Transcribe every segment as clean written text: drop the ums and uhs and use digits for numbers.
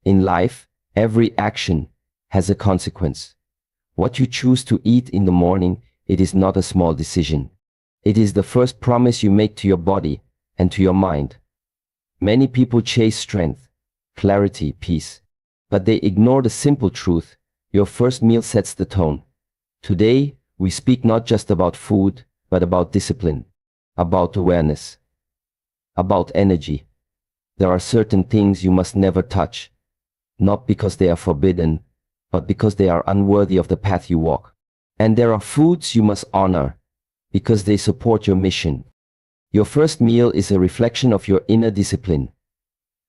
In life, every action has a consequence. What you choose to eat in the morning, it is not a small decision. It is the first promise you make to your body and to your mind. Many people chase strength, clarity, peace, but they ignore the simple truth: your first meal sets the tone. Today, we speak not just about food, but about discipline, about awareness, about energy. There are certain things you must never touch, not because they are forbidden, but because they are unworthy of the path you walk. And there are foods you must honor, because they support your mission. Your first meal is a reflection of your inner discipline.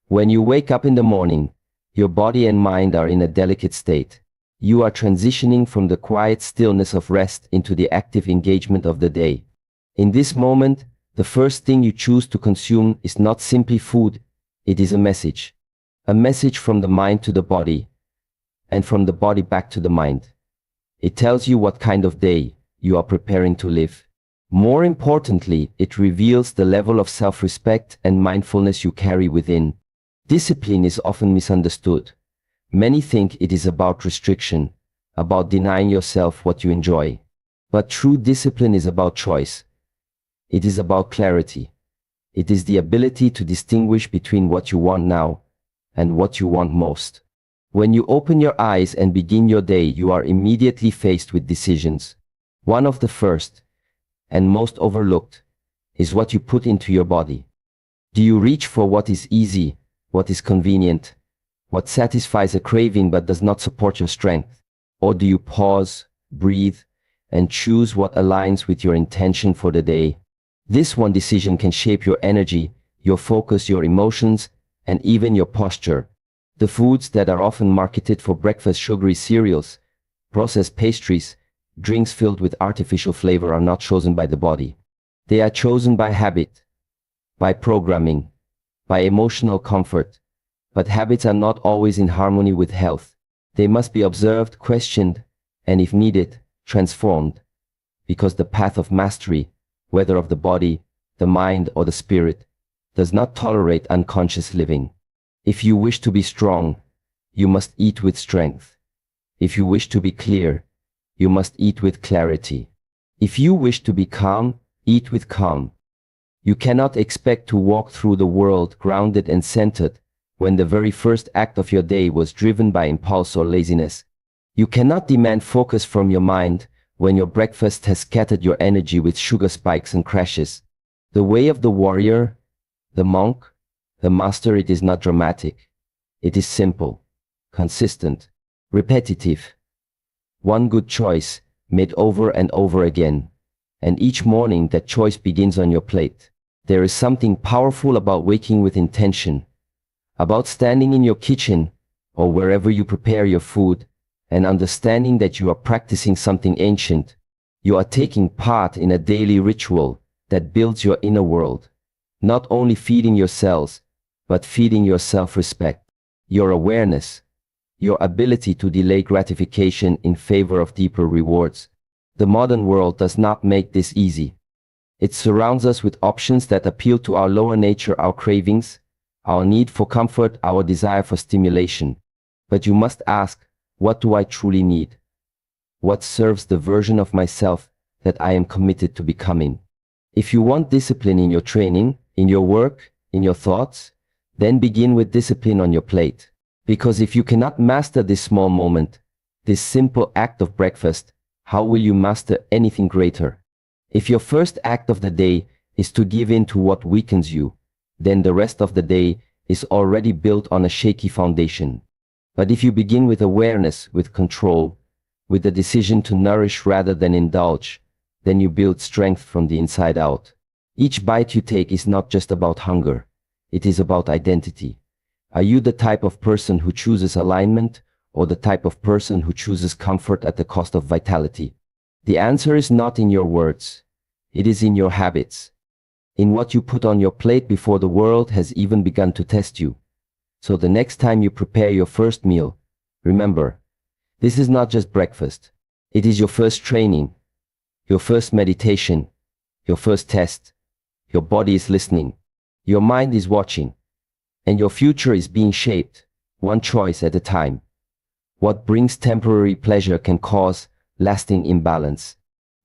When you wake up in the morning, your body and mind are in a delicate state. You are transitioning from the quiet stillness of rest into the active engagement of the day. In this moment, the first thing you choose to consume is not simply food, it is a message. A message from the mind to the body, and from the body back to the mind. It tells you what kind of day you are preparing to live. More importantly, it reveals the level of self-respect and mindfulness you carry within. Discipline is often misunderstood. Many think it is about restriction, about denying yourself what you enjoy. But true discipline is about choice. It is about clarity. It is the ability to distinguish between what you want now and what you want most. When you open your eyes and begin your day, you are immediately faced with decisions. One of the first, and most overlooked, is what you put into your body. Do you reach for what is easy, what is convenient, what satisfies a craving but does not support your strength? Or do you pause, breathe, and choose what aligns with your intention for the day? This one decision can shape your energy, your focus, your emotions, and even your posture. The foods that are often marketed for breakfast, sugary cereals, processed pastries, drinks filled with artificial flavor, are not chosen by the body. They are chosen by habit, by programming, by emotional comfort. But habits are not always in harmony with health. They must be observed, questioned, and if needed, transformed. Because the path of mastery, whether of the body, the mind, or the spirit, does not tolerate unconscious living. If you wish to be strong, you must eat with strength. If you wish to be clear, you must eat with clarity. If you wish to be calm, eat with calm. You cannot expect to walk through the world grounded and centered when the very first act of your day was driven by impulse or laziness. You cannot demand focus from your mind when your breakfast has scattered your energy with sugar spikes and crashes. The way of the warrior, the monk, the master, it is not dramatic. It is simple, consistent, repetitive. One good choice, made over and over again. And each morning that choice begins on your plate. There is something powerful about waking with intention, about standing in your kitchen or wherever you prepare your food and understanding that you are practicing something ancient. You are taking part in a daily ritual that builds your inner world, not only feeding your cells, but feeding your self-respect, your awareness, your ability to delay gratification in favor of deeper rewards. The modern world does not make this easy. It surrounds us with options that appeal to our lower nature, our cravings, our need for comfort, our desire for stimulation. But you must ask, what do I truly need? What serves the version of myself that I am committed to becoming? If you want discipline in your training, in your work, in your thoughts, then begin with discipline on your plate. Because if you cannot master this small moment, this simple act of breakfast, how will you master anything greater? If your first act of the day is to give in to what weakens you, then the rest of the day is already built on a shaky foundation. But if you begin with awareness, with control, with the decision to nourish rather than indulge, then you build strength from the inside out. Each bite you take is not just about hunger. It is about identity. Are you the type of person who chooses alignment, or the type of person who chooses comfort at the cost of vitality? The answer is not in your words. It is in your habits, in what you put on your plate before the world has even begun to test you. So the next time you prepare your first meal, remember, this is not just breakfast. It is your first training, your first meditation, your first test. Your body is listening, your mind is watching, and your future is being shaped, one choice at a time. What brings temporary pleasure can cause lasting imbalance.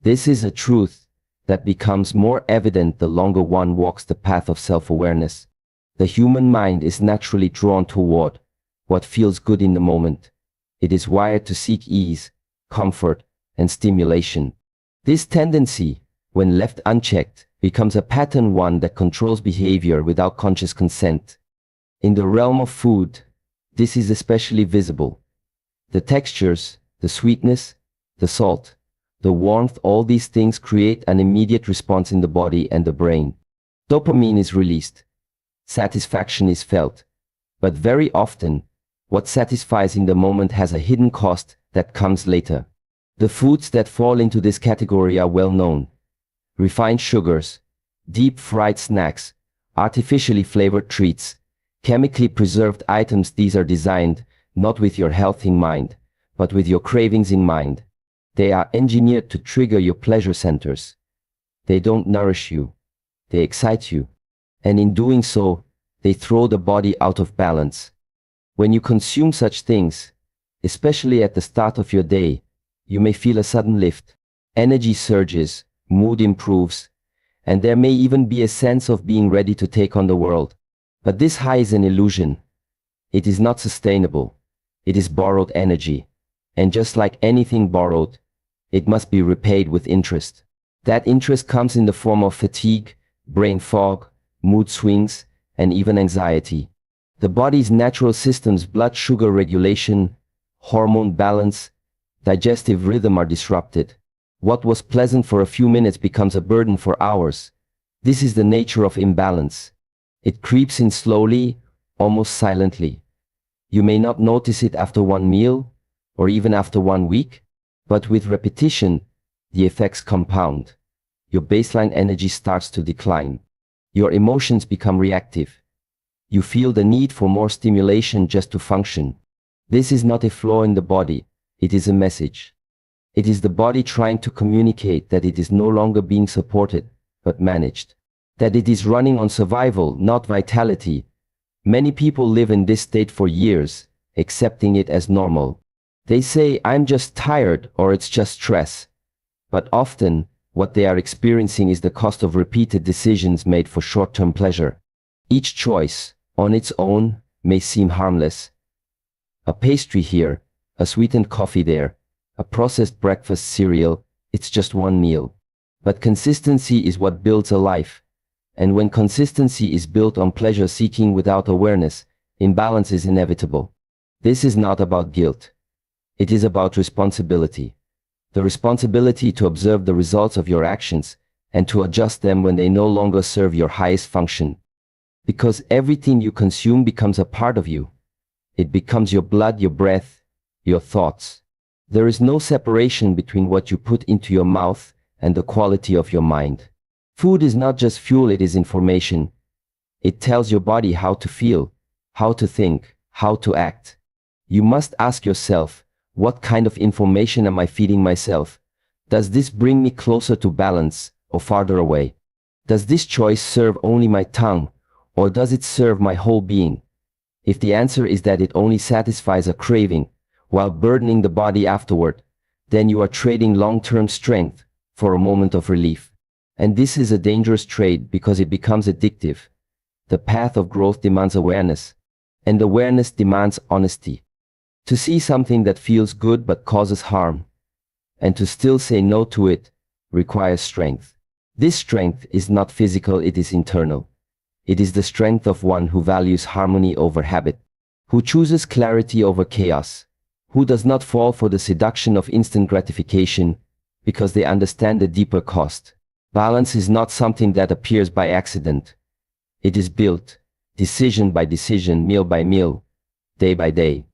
This is a truth that becomes more evident the longer one walks the path of self-awareness. The human mind is naturally drawn toward what feels good in the moment. It is wired to seek ease, comfort, and stimulation. This tendency, when left unchecked, becomes a pattern, one that controls behavior without conscious consent. In the realm of food, this is especially visible. The textures, the sweetness, the salt, the warmth, all these things create an immediate response in the body and the brain. Dopamine is released. Satisfaction is felt. But very often, what satisfies in the moment has a hidden cost that comes later. The foods that fall into this category are well known. Refined sugars, deep-fried snacks, artificially flavored treats, chemically preserved items. These are designed not with your health in mind, but with your cravings in mind. They are engineered to trigger your pleasure centers. They don't nourish you. They excite you. And in doing so, they throw the body out of balance. When you consume such things, especially at the start of your day, you may feel a sudden lift. Energy surges, mood improves, and there may even be a sense of being ready to take on the world. But this high is an illusion. It is not sustainable. It is borrowed energy. And just like anything borrowed, it must be repaid with interest. That interest comes in the form of fatigue, brain fog, mood swings, and even anxiety. The body's natural systems, blood sugar regulation, hormone balance, digestive rhythm are disrupted. What was pleasant for a few minutes becomes a burden for hours. This is the nature of imbalance. It creeps in slowly, almost silently. You may not notice it after one meal, or even after 1 week, but with repetition, the effects compound. Your baseline energy starts to decline. Your emotions become reactive. You feel the need for more stimulation just to function. This is not a flaw in the body, it is a message. It is the body trying to communicate that it is no longer being supported, but managed. That it is running on survival, not vitality. Many people live in this state for years, accepting it as normal. They say, "I'm just tired," or "it's just stress." But often, what they are experiencing is the cost of repeated decisions made for short-term pleasure. Each choice, on its own, may seem harmless. A pastry here, a sweetened coffee there, a processed breakfast cereal, it's just one meal. But consistency is what builds a life. And when consistency is built on pleasure seeking without awareness, imbalance is inevitable. This is not about guilt. It is about responsibility. The responsibility to observe the results of your actions and to adjust them when they no longer serve your highest function. Because everything you consume becomes a part of you. It becomes your blood, your breath, your thoughts. There is no separation between what you put into your mouth and the quality of your mind. Food is not just fuel, it is information. It tells your body how to feel, how to think, how to act. You must ask yourself, what kind of information am I feeding myself? Does this bring me closer to balance or farther away? Does this choice serve only my tongue, or does it serve my whole being? If the answer is that it only satisfies a craving, while burdening the body afterward, then you are trading long-term strength for a moment of relief. And this is a dangerous trade because it becomes addictive. The path of growth demands awareness, and awareness demands honesty. To see something that feels good but causes harm, and to still say no to it, requires strength. This strength is not physical, it is internal. It is the strength of one who values harmony over habit, who chooses clarity over chaos, who does not fall for the seduction of instant gratification because they understand the deeper cost. Balance is not something that appears by accident. It is built, decision by decision, meal by meal, day by day.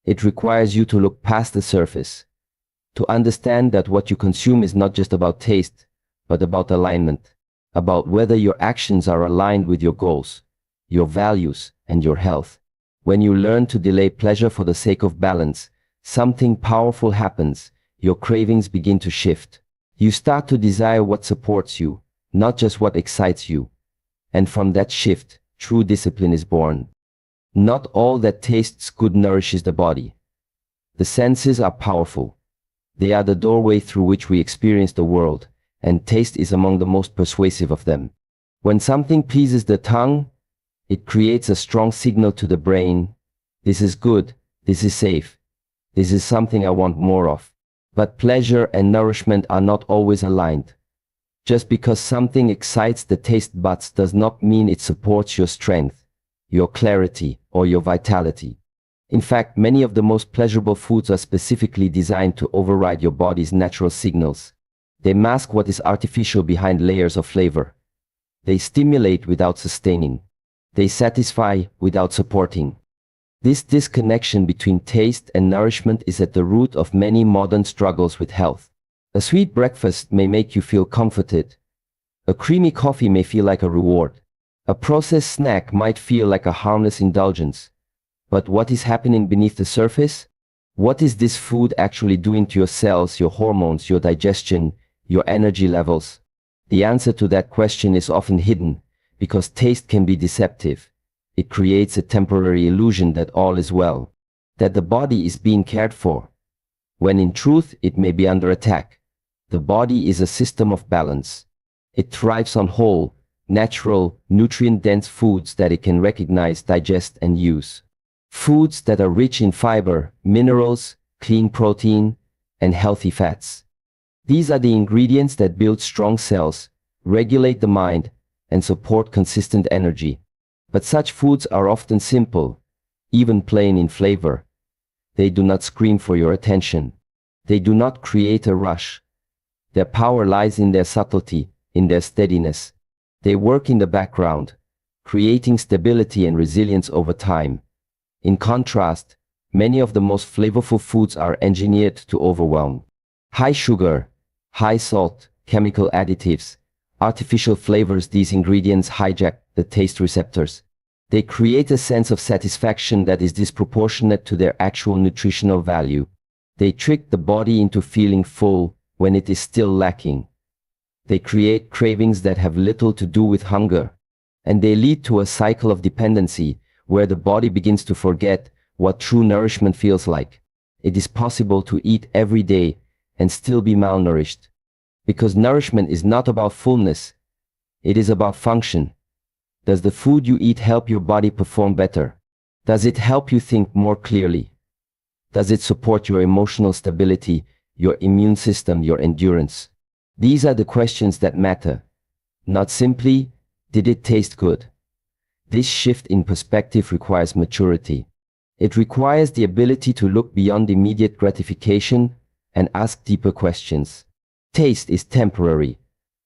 It requires you to look past the surface, to understand that what you consume is not just about taste, but about alignment, about whether your actions are aligned with your goals, your values, and your health. When you learn to delay pleasure for the sake of balance, something powerful happens. Your cravings begin to shift. You start to desire what supports you, not just what excites you. And from that shift, true discipline is born. Not all that tastes good nourishes the body. The senses are powerful. They are the doorway through which we experience the world, and taste is among the most persuasive of them. When something pleases the tongue, it creates a strong signal to the brain. This is good, this is safe, this is something I want more of. But pleasure and nourishment are not always aligned. Just because something excites the taste buds does not mean it supports your strength, your clarity, or your vitality. In fact, many of the most pleasurable foods are specifically designed to override your body's natural signals. They mask what is artificial behind layers of flavor. They stimulate without sustaining. They satisfy without supporting. This disconnection between taste and nourishment is at the root of many modern struggles with health. A sweet breakfast may make you feel comforted. A creamy coffee may feel like a reward. A processed snack might feel like a harmless indulgence. But what is happening beneath the surface? What is this food actually doing to your cells, your hormones, your digestion, your energy levels? The answer to that question is often hidden, because taste can be deceptive. It creates a temporary illusion that all is well, that the body is being cared for, when in truth it may be under attack. The body is a system of balance. It thrives on whole, natural, nutrient-dense foods that it can recognize, digest, and use. Foods that are rich in fiber, minerals, clean protein, and healthy fats. These are the ingredients that build strong cells, regulate the mind, and support consistent energy. But such foods are often simple, even plain in flavor. They do not scream for your attention. They do not create a rush. Their power lies in their subtlety, in their steadiness. They work in the background, creating stability and resilience over time. In contrast, many of the most flavorful foods are engineered to overwhelm. High sugar, high salt, chemical additives, artificial flavors. These ingredients hijack the taste receptors. They create a sense of satisfaction that is disproportionate to their actual nutritional value. They trick the body into feeling full when it is still lacking. They create cravings that have little to do with hunger. And they lead to a cycle of dependency, where the body begins to forget what true nourishment feels like. It is possible to eat every day and still be malnourished. Because nourishment is not about fullness. It is about function. Does the food you eat help your body perform better? Does it help you think more clearly? Does it support your emotional stability, your immune system, your endurance? These are the questions that matter. Not simply, did it taste good? This shift in perspective requires maturity. It requires the ability to look beyond immediate gratification and ask deeper questions. Taste is temporary.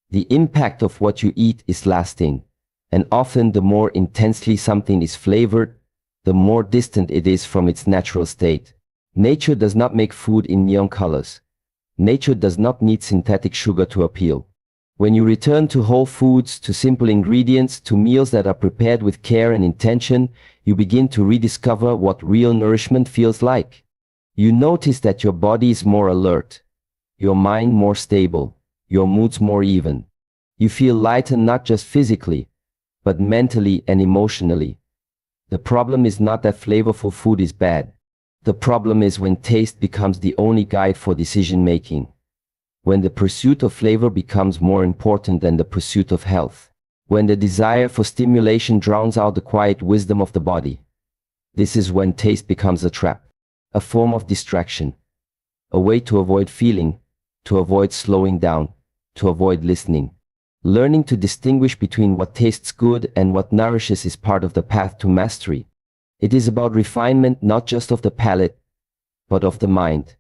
The impact of what you eat is lasting. And often the more intensely something is flavored, the more distant it is from its natural state. Nature does not make food in neon colors. Nature does not need synthetic sugar to appeal. When you return to whole foods, to simple ingredients, to meals that are prepared with care and intention, you begin to rediscover what real nourishment feels like. You notice that your body is more alert, your mind more stable, your moods more even. You feel lighter not just physically, but mentally and emotionally. The problem is not that flavorful food is bad. The problem is when taste becomes the only guide for decision making. When the pursuit of flavor becomes more important than the pursuit of health. When the desire for stimulation drowns out the quiet wisdom of the body. This is when taste becomes a trap, a form of distraction, a way to avoid feeling, to avoid slowing down, to avoid listening. Learning to distinguish between what tastes good and what nourishes is part of the path to mastery. It is about refinement not just of the palate, but of the mind.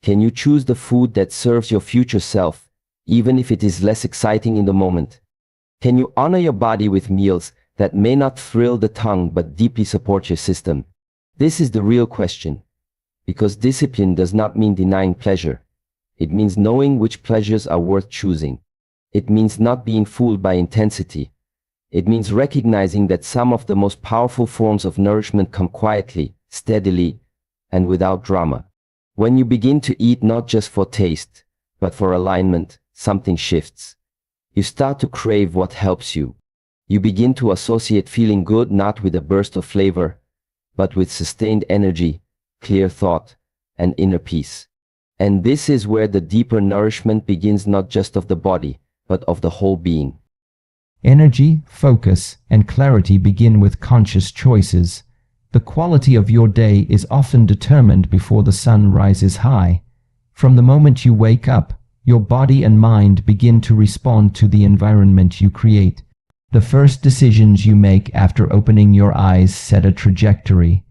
Can you choose the food that serves your future self, even if it is less exciting in the moment? Can you honor your body with meals that may not thrill the tongue but deeply support your system? This is the real question. Because discipline does not mean denying pleasure. It means knowing which pleasures are worth choosing. It means not being fooled by intensity. It means recognizing that some of the most powerful forms of nourishment come quietly, steadily, and without drama. When you begin to eat not just for taste, but for alignment, something shifts. You start to crave what helps you. You begin to associate feeling good not with a burst of flavor, but with sustained energy, clear thought, and inner peace. And this is where the deeper nourishment begins, not just of the body, but of the whole being. Energy, focus, and clarity begin with conscious choices. The quality of your day is often determined before the sun rises high. From the moment you wake up, your body and mind begin to respond to the environment you create. The first decisions you make after opening your eyes set a trajectory.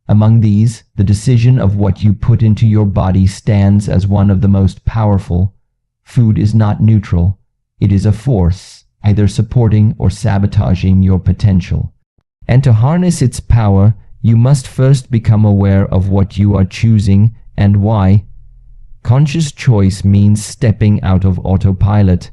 Among these, the decision of what you put into your body stands as one of the most powerful. Food is not neutral. It is a force, either supporting or sabotaging your potential. And to harness its power, you must first become aware of what you are choosing and why. Conscious choice means stepping out of autopilot.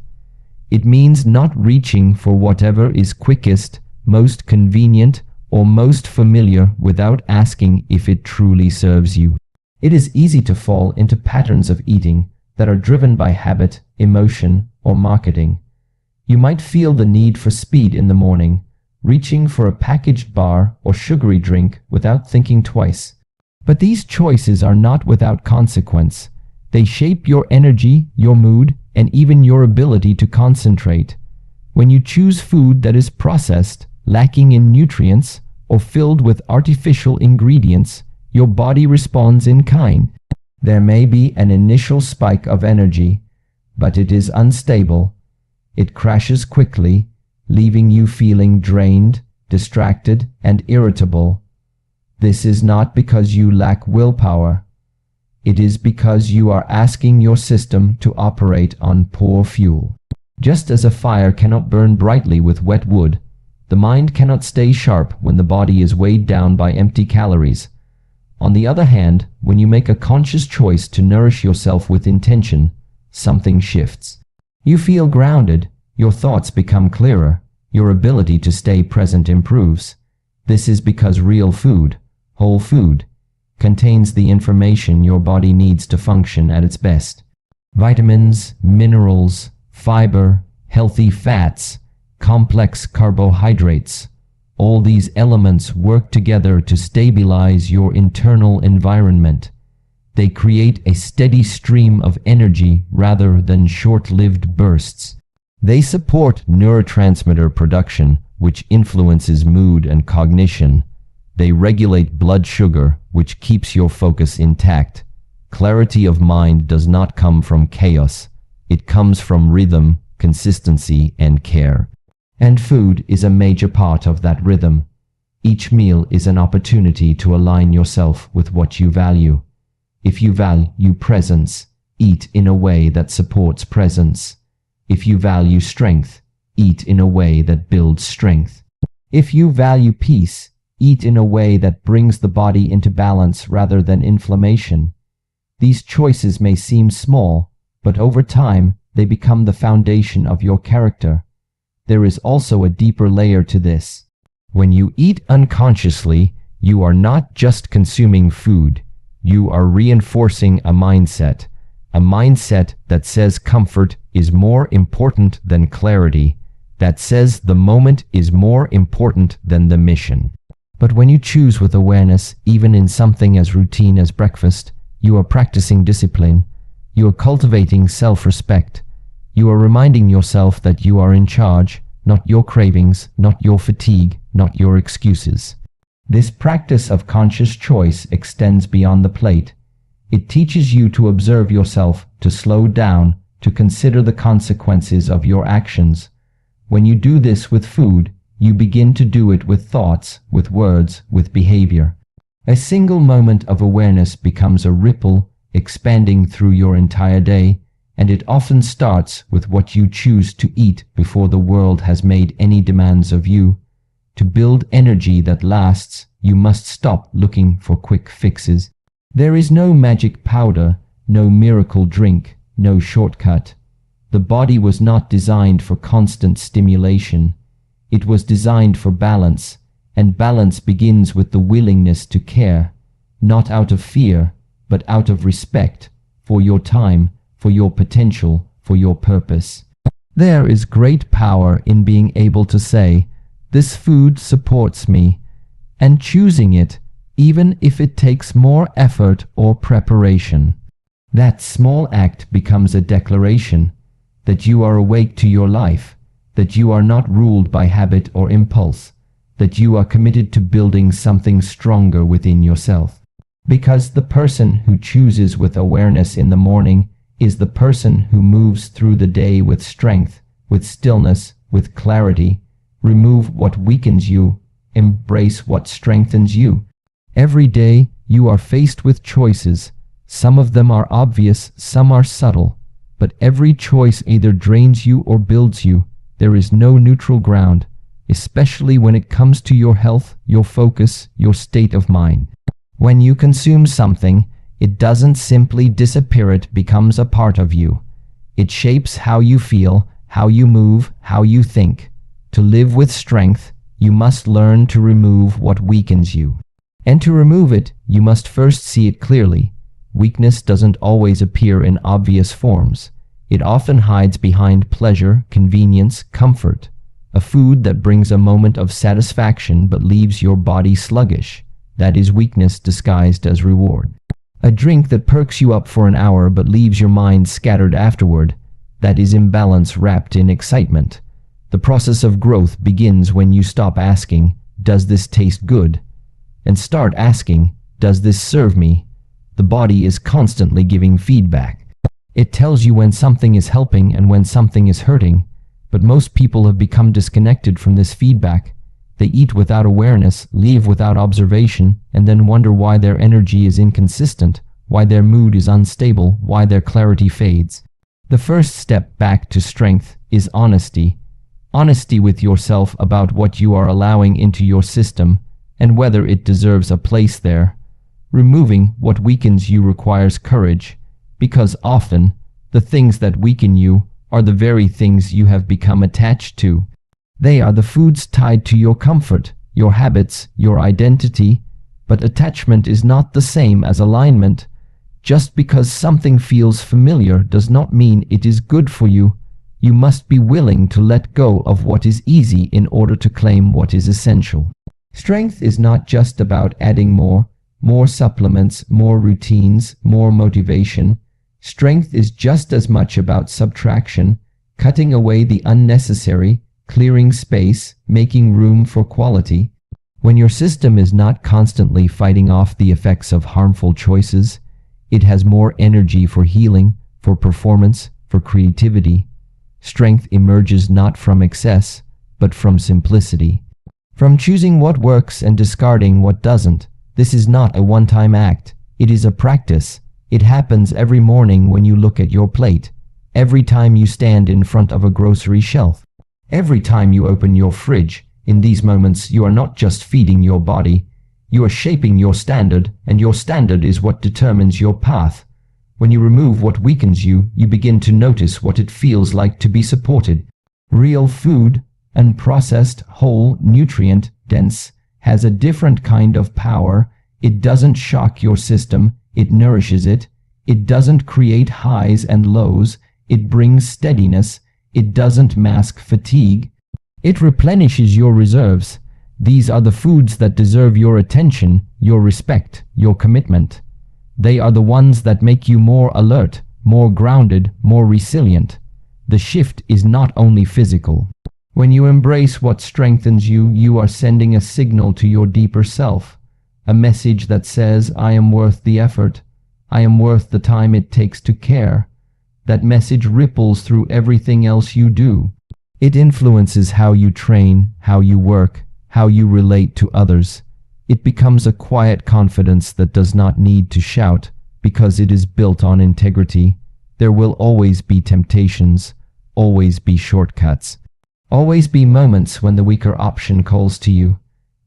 It means not reaching for whatever is quickest, most convenient, or most familiar without asking if it truly serves you. It is easy to fall into patterns of eating that are driven by habit, emotion, or marketing. You might feel the need for speed in the morning, reaching for a packaged bar or sugary drink without thinking twice. But these choices are not without consequence. They shape your energy, your mood, and even your ability to concentrate. When you choose food that is processed, lacking in nutrients, or filled with artificial ingredients, your body responds in kind. There may be an initial spike of energy, but it is unstable. It crashes quickly, leaving you feeling drained, distracted, and irritable. This is not because you lack willpower. It is because you are asking your system to operate on poor fuel. Just as a fire cannot burn brightly with wet wood, the mind cannot stay sharp when the body is weighed down by empty calories. On the other hand, when you make a conscious choice to nourish yourself with intention, something shifts. You feel grounded, your thoughts become clearer, your ability to stay present improves. This is because real food, whole food, contains the information your body needs to function at its best. Vitamins, minerals, fiber, healthy fats, complex carbohydrates. All these elements work together to stabilize your internal environment. They create a steady stream of energy rather than short-lived bursts. They support neurotransmitter production, which influences mood and cognition. They regulate blood sugar, which keeps your focus intact. Clarity of mind does not come from chaos. It comes from rhythm, consistency, and care. And food is a major part of that rhythm. Each meal is an opportunity to align yourself with what you value. If you value presence, eat in a way that supports presence. If you value strength, eat in a way that builds strength. If you value peace, eat in a way that brings the body into balance rather than inflammation. These choices may seem small, but over time, they become the foundation of your character. There is also a deeper layer to this. When you eat unconsciously, you are not just consuming food. You are reinforcing a mindset that says comfort is more important than clarity, that says the moment is more important than the mission. But when you choose with awareness, even in something as routine as breakfast, you are practicing discipline. You are cultivating self-respect. You are reminding yourself that you are in charge, not your cravings, not your fatigue, not your excuses. This practice of conscious choice extends beyond the plate. It teaches you to observe yourself, to slow down, to consider the consequences of your actions. When you do this with food, you begin to do it with thoughts, with words, with behavior. A single moment of awareness becomes a ripple, expanding through your entire day, and it often starts with what you choose to eat before the world has made any demands of you. To build energy that lasts, you must stop looking for quick fixes. There is no magic powder, no miracle drink, no shortcut. The body was not designed for constant stimulation. It was designed for balance, and balance begins with the willingness to care, not out of fear, but out of respect for your time, for your potential, for your purpose. There is great power in being able to say, "This food supports me," and choosing it, even if it takes more effort or preparation. That small act becomes a declaration that you are awake to your life, that you are not ruled by habit or impulse, that you are committed to building something stronger within yourself. Because the person who chooses with awareness in the morning is the person who moves through the day with strength, with stillness, with clarity. Remove what weakens you, embrace what strengthens you. Every day you are faced with choices. Some of them are obvious, some are subtle, but every choice either drains you or builds you. There is no neutral ground, especially when it comes to your health, your focus, your state of mind. When you consume something, it doesn't simply disappear, it becomes a part of you. It shapes how you feel, how you move, how you think. To live with strength, you must learn to remove what weakens you. And to remove it, you must first see it clearly. Weakness doesn't always appear in obvious forms. It often hides behind pleasure, convenience, comfort. A food that brings a moment of satisfaction but leaves your body sluggish. That is weakness disguised as reward. A drink that perks you up for an hour but leaves your mind scattered afterward. That is imbalance wrapped in excitement. The process of growth begins when you stop asking, "Does this taste good?" and start asking, "Does this serve me?" The body is constantly giving feedback. It tells you when something is helping and when something is hurting, but most people have become disconnected from this feedback. They eat without awareness, leave without observation, and then wonder why their energy is inconsistent, why their mood is unstable, why their clarity fades. The first step back to strength is honesty. Honesty with yourself about what you are allowing into your system and whether it deserves a place there. Removing what weakens you requires courage, because often the things that weaken you are the very things you have become attached to. They are the foods tied to your comfort, your habits, your identity, but attachment is not the same as alignment. Just because something feels familiar does not mean it is good for you. You must be willing to let go of what is easy in order to claim what is essential. Strength is not just about adding more supplements, more routines, more motivation. Strength is just as much about subtraction, cutting away the unnecessary, clearing space, making room for quality. When your system is not constantly fighting off the effects of harmful choices, it has more energy for healing, for performance, for creativity. Strength emerges not from excess, but from simplicity. From choosing what works and discarding what doesn't. This is not a one-time act. It is a practice. It happens every morning when you look at your plate, every time you stand in front of a grocery shelf, every time you open your fridge. In these moments, you are not just feeding your body, you are shaping your standard, and your standard is what determines your path. When you remove what weakens you, you begin to notice what it feels like to be supported. Real food, unprocessed, whole, nutrient-dense, has a different kind of power. It doesn't shock your system, it nourishes it. It doesn't create highs and lows, it brings steadiness. It doesn't mask fatigue. It replenishes your reserves. These are the foods that deserve your attention, your respect, your commitment. They are the ones that make you more alert, more grounded, more resilient. The shift is not only physical. When you embrace what strengthens you, you are sending a signal to your deeper self, a message that says, "I am worth the effort. I am worth the time it takes to care." That message ripples through everything else you do. It influences how you train, how you work, how you relate to others. It becomes a quiet confidence that does not need to shout because it is built on integrity. There will always be temptations, always be shortcuts, always be moments when the weaker option calls to you.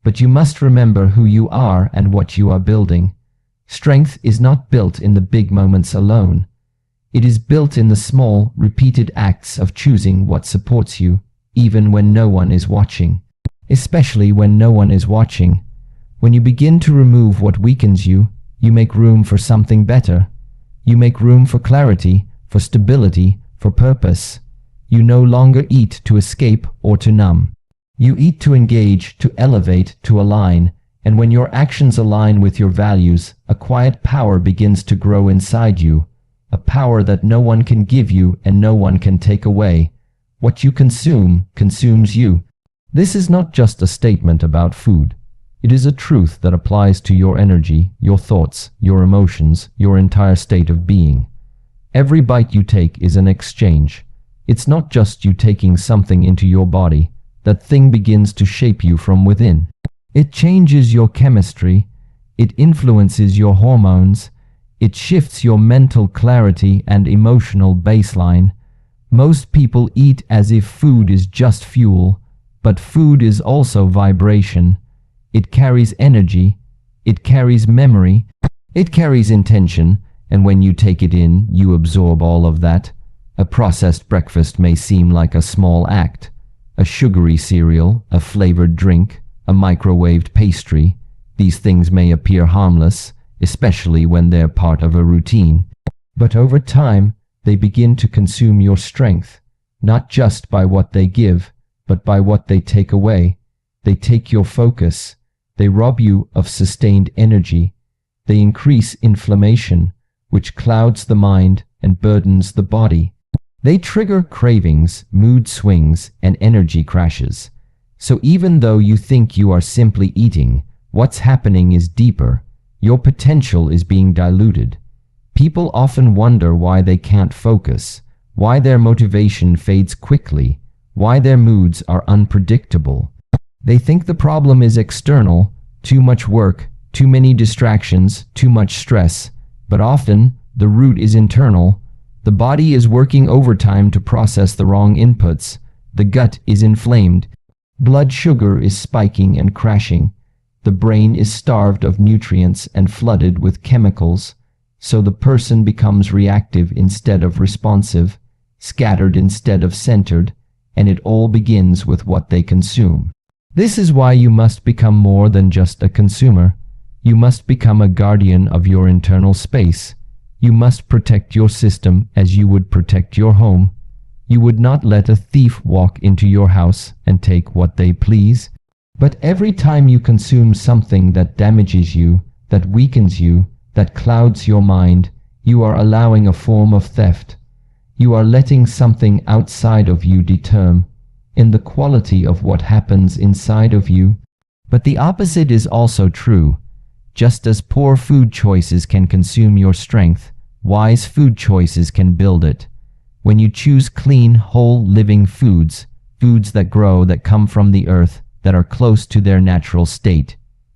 But you must remember who you are and what you are building. Strength is not built in the big moments alone. It is built in the small, repeated acts of choosing what supports you, even when no one is watching. Especially when no one is watching. When you begin to remove what weakens you, you make room for something better. You make room for clarity, for stability, for purpose. You no longer eat to escape or to numb. You eat to engage, to elevate, to align. And when your actions align with your values, a quiet power begins to grow inside you, a power that no one can give you and no one can take away. What you consume consumes you. This is not just a statement about food. It is a truth that applies to your energy, your thoughts, your emotions, your entire state of being. Every bite you take is an exchange. It's not just you taking something into your body. That thing begins to shape you from within. It changes your chemistry. It influences your hormones. It shifts your mental clarity and emotional baseline. Most people eat as if food is just fuel, but food is also vibration. It carries energy. It carries memory. It carries intention, and when you take it in, you absorb all of that. A processed breakfast may seem like a small act. A sugary cereal, a flavored drink, a microwaved pastry. These things may appear harmless, especially when they're part of a routine. But over time, they begin to consume your strength, not just by what they give, but by what they take away. They take your focus. They rob you of sustained energy. They increase inflammation, which clouds the mind and burdens the body. They trigger cravings, mood swings, and energy crashes. So even though you think you are simply eating, what's happening is deeper. Your potential is being diluted. People often wonder why they can't focus, why their motivation fades quickly, why their moods are unpredictable. They think the problem is external, too much work, too many distractions, too much stress. But often, the root is internal. The body is working overtime to process the wrong inputs. The gut is inflamed. Blood sugar is spiking and crashing. The brain is starved of nutrients and flooded with chemicals. So the person becomes reactive instead of responsive, scattered instead of centered, and it all begins with what they consume. This is why you must become more than just a consumer. You must become a guardian of your internal space. You must protect your system as you would protect your home. You would not let a thief walk into your house and take what they please. But every time you consume something that damages you, that weakens you, that clouds your mind, you are allowing a form of theft. You are letting something outside of you determine in the quality of what happens inside of you. But the opposite is also true. Just as poor food choices can consume your strength, wise food choices can build it. When you choose clean, whole, living foods, foods that grow, that come from the earth, that are close to their natural state,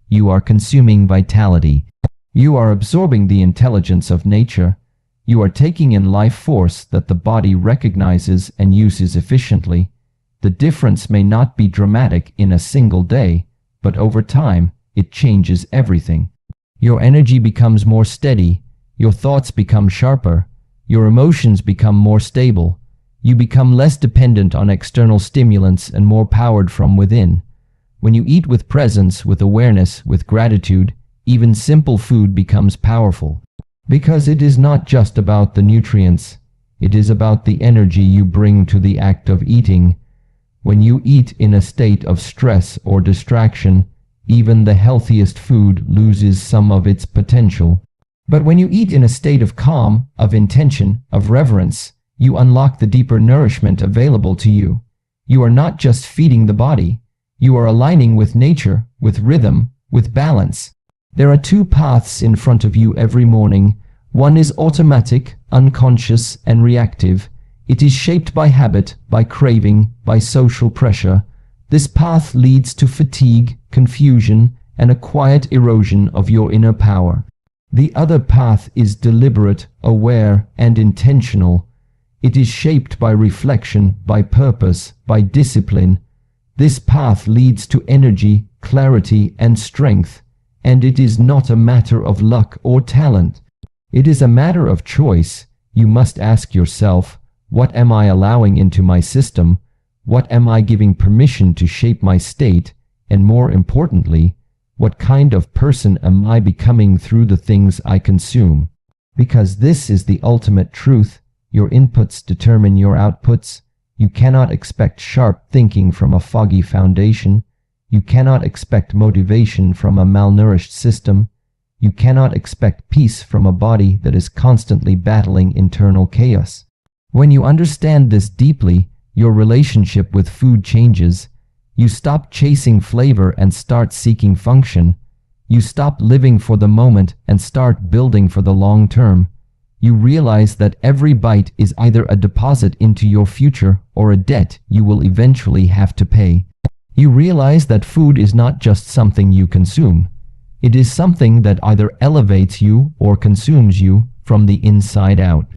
you are consuming vitality. You are absorbing the intelligence of nature. You are taking in life force that the body recognizes and uses efficiently. The difference may not be dramatic in a single day, but over time, it changes everything. Your energy becomes more steady. Your thoughts become sharper. Your emotions become more stable. You become less dependent on external stimulants and more powered from within. When you eat with presence, with awareness, with gratitude, even simple food becomes powerful. Because it is not just about the nutrients. It is about the energy you bring to the act of eating. When you eat in a state of stress or distraction, even the healthiest food loses some of its potential. But when you eat in a state of calm, of intention, of reverence, you unlock the deeper nourishment available to you. You are not just feeding the body. You are aligning with nature, with rhythm, with balance. There are two paths in front of you every morning. One is automatic, unconscious, and reactive. It is shaped by habit, by craving, by social pressure. This path leads to fatigue, confusion, and a quiet erosion of your inner power. The other path is deliberate, aware, and intentional. It is shaped by reflection, by purpose, by discipline. This path leads to energy, clarity, and strength. And it is not a matter of luck or talent. It is a matter of choice. You must ask yourself, what am I allowing into my system? What am I giving permission to shape my state? And more importantly, what kind of person am I becoming through the things I consume? Because this is the ultimate truth. Your inputs determine your outputs. You cannot expect sharp thinking from a foggy foundation. You cannot expect motivation from a malnourished system. You cannot expect peace from a body that is constantly battling internal chaos. When you understand this deeply, your relationship with food changes. You stop chasing flavor and start seeking function. You stop living for the moment and start building for the long term. You realize that every bite is either a deposit into your future or a debt you will eventually have to pay. You realize that food is not just something you consume. It is something that either elevates you or consumes you from the inside out.